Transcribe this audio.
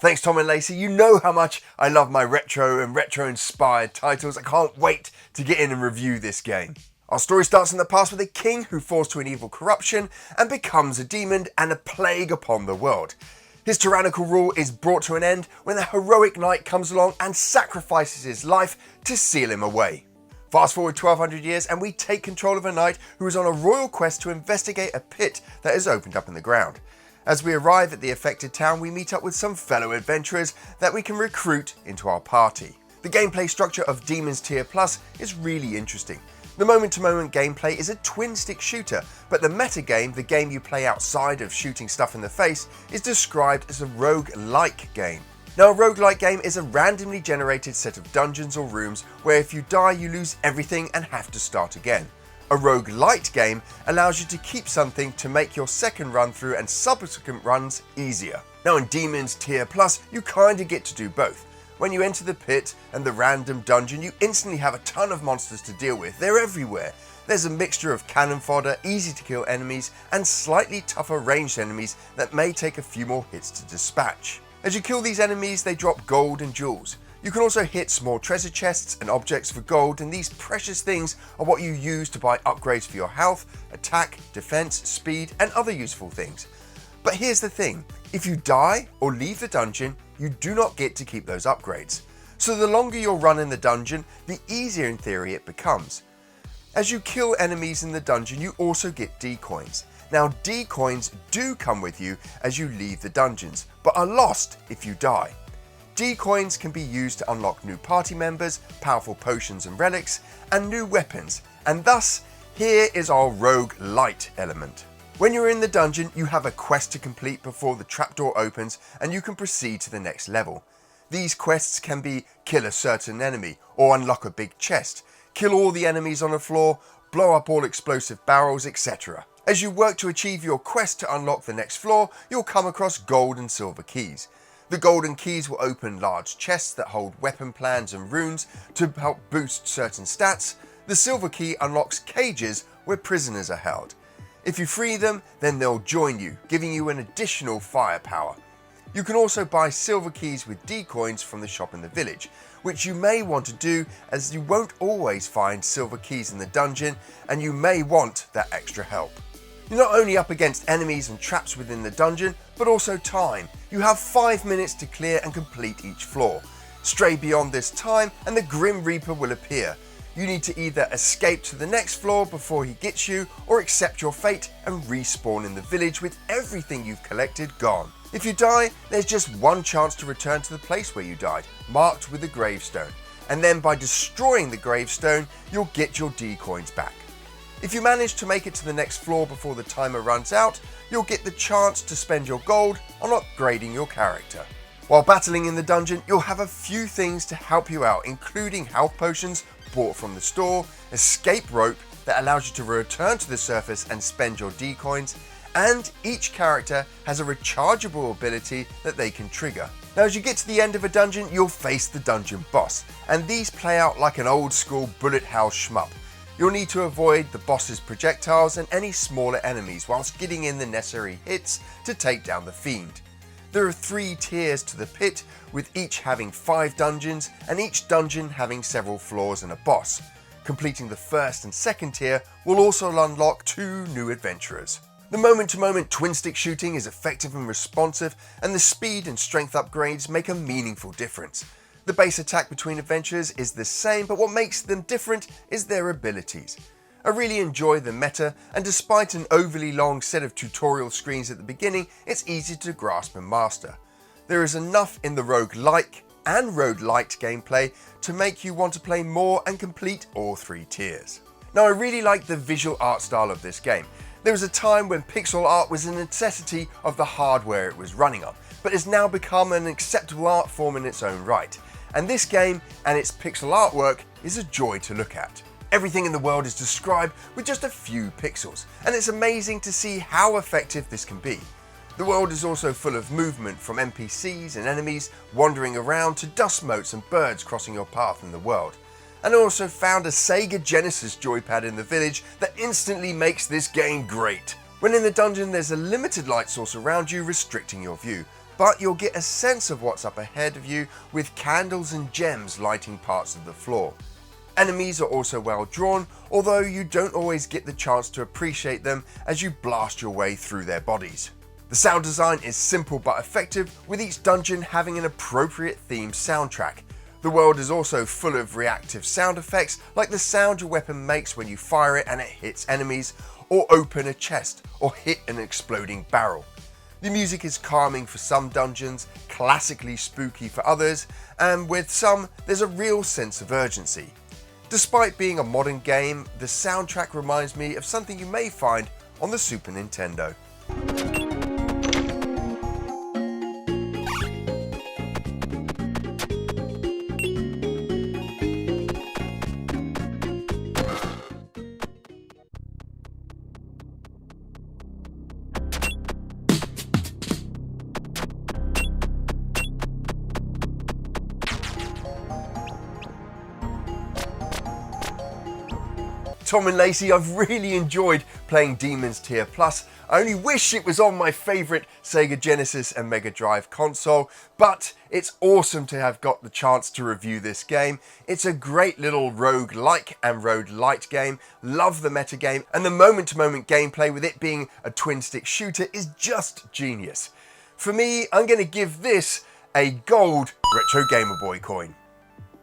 Thanks Tom and Lacey, you know how much I love my retro and retro-inspired titles. I can't wait to get in and review this game. Our story starts in the past with a king who falls to an evil corruption and becomes a demon and a plague upon the world. His tyrannical rule is brought to an end when a heroic knight comes along and sacrifices his life to seal him away. Fast forward 1200 years and we take control of a knight who is on a royal quest to investigate a pit that is opened up in the ground. As we arrive at the affected town, we meet up with some fellow adventurers that we can recruit into our party. The gameplay structure of Demon's Tier Plus is really interesting. The moment-to-moment gameplay is a twin-stick shooter, but the metagame, the game you play outside of shooting stuff in the face, is described as a rogue-like game. Now, a roguelike game is a randomly generated set of dungeons or rooms where if you die you lose everything and have to start again. A roguelite game allows you to keep something to make your second run through and subsequent runs easier. Now in Demon's Tier Plus, you kinda get to do both. When you enter the pit and the random dungeon, you instantly have a ton of monsters to deal with. They're everywhere. There's a mixture of cannon fodder, easy to kill enemies, and slightly tougher ranged enemies that may take a few more hits to dispatch. As you kill these enemies, they drop gold and jewels. You can also hit small treasure chests and objects for gold, and these precious things are what you use to buy upgrades for your health, attack, defense, speed, and other useful things. But here's the thing, if you die or leave the dungeon, you do not get to keep those upgrades. So the longer your run in the dungeon, the easier in theory it becomes. As you kill enemies in the dungeon, you also get D-coins. Now D-coins do come with you as you leave the dungeons, but are lost if you die. D-coins can be used to unlock new party members, powerful potions and relics, and new weapons, and thus, here is our roguelite element. When you're in the dungeon, you have a quest to complete before the trapdoor opens and you can proceed to the next level. These quests can be kill a certain enemy, or unlock a big chest, kill all the enemies on the floor, blow up all explosive barrels, etc. As you work to achieve your quest to unlock the next floor, you'll come across gold and silver keys. The golden keys will open large chests that hold weapon plans and runes to help boost certain stats. The silver key unlocks cages where prisoners are held. If you free them, then they'll join you, giving you an additional firepower. You can also buy silver keys with D-coins from the shop in the village, which you may want to do as you won't always find silver keys in the dungeon and you may want that extra help. You're not only up against enemies and traps within the dungeon, but also time. You have 5 minutes to clear and complete each floor. Stray beyond this time and the Grim Reaper will appear. You need to either escape to the next floor before he gets you, or accept your fate and respawn in the village with everything you've collected gone. If you die, there's just one chance to return to the place where you died, marked with a gravestone. And then by destroying the gravestone, you'll get your D-coins back. If you manage to make it to the next floor before the timer runs out, you'll get the chance to spend your gold on upgrading your character. While battling in the dungeon, you'll have a few things to help you out, including health potions bought from the store, escape rope that allows you to return to the surface and spend your D-coins, and each character has a rechargeable ability that they can trigger. Now as you get to the end of a dungeon, you'll face the dungeon boss, and these play out like an old school bullet hell shmup. You'll need to avoid the boss's projectiles and any smaller enemies whilst getting in the necessary hits to take down the fiend. There are 3 tiers to the pit, with each having 5 dungeons and each dungeon having several floors and a boss. Completing the first and second tier will also unlock 2 new adventurers. The moment-to-moment twin-stick shooting is effective and responsive, and the speed and strength upgrades make a meaningful difference. The base attack between adventurers is the same, but what makes them different is their abilities. I really enjoy the meta, and despite an overly long set of tutorial screens at the beginning, it's easy to grasp and master. There is enough in the roguelike and roguelite gameplay to make you want to play more and complete all 3 tiers. Now I really like the visual art style of this game. There was a time when pixel art was a necessity of the hardware it was running on, but has now become an acceptable art form in its own right. And this game and its pixel artwork is a joy to look at. Everything in the world is described with just a few pixels, and it's amazing to see how effective this can be. The world is also full of movement, from NPCs and enemies wandering around to dust motes and birds crossing your path in the world. And I also found a Sega Genesis joypad in the village that instantly makes this game great. When in the dungeon, there's a limited light source around you restricting your view, but you'll get a sense of what's up ahead of you with candles and gems lighting parts of the floor. Enemies are also well drawn, although you don't always get the chance to appreciate them as you blast your way through their bodies. The sound design is simple but effective, with each dungeon having an appropriate themed soundtrack. The world is also full of reactive sound effects, like the sound your weapon makes when you fire it and it hits enemies, or open a chest, or hit an exploding barrel. The music is calming for some dungeons, classically spooky for others, and with some there's a real sense of urgency. Despite being a modern game, the soundtrack reminds me of something you may find on the Super Nintendo. Tom and Lacey, I've really enjoyed playing Demon's Tier Plus. I only wish it was on my favourite Sega Genesis and Mega Drive console, but it's awesome to have got the chance to review this game. It's a great little roguelike and roguelite game. Love the metagame, and the moment-to-moment gameplay with it being a twin-stick shooter is just genius. For me, I'm going to give this a gold Retro Gamer Boy coin.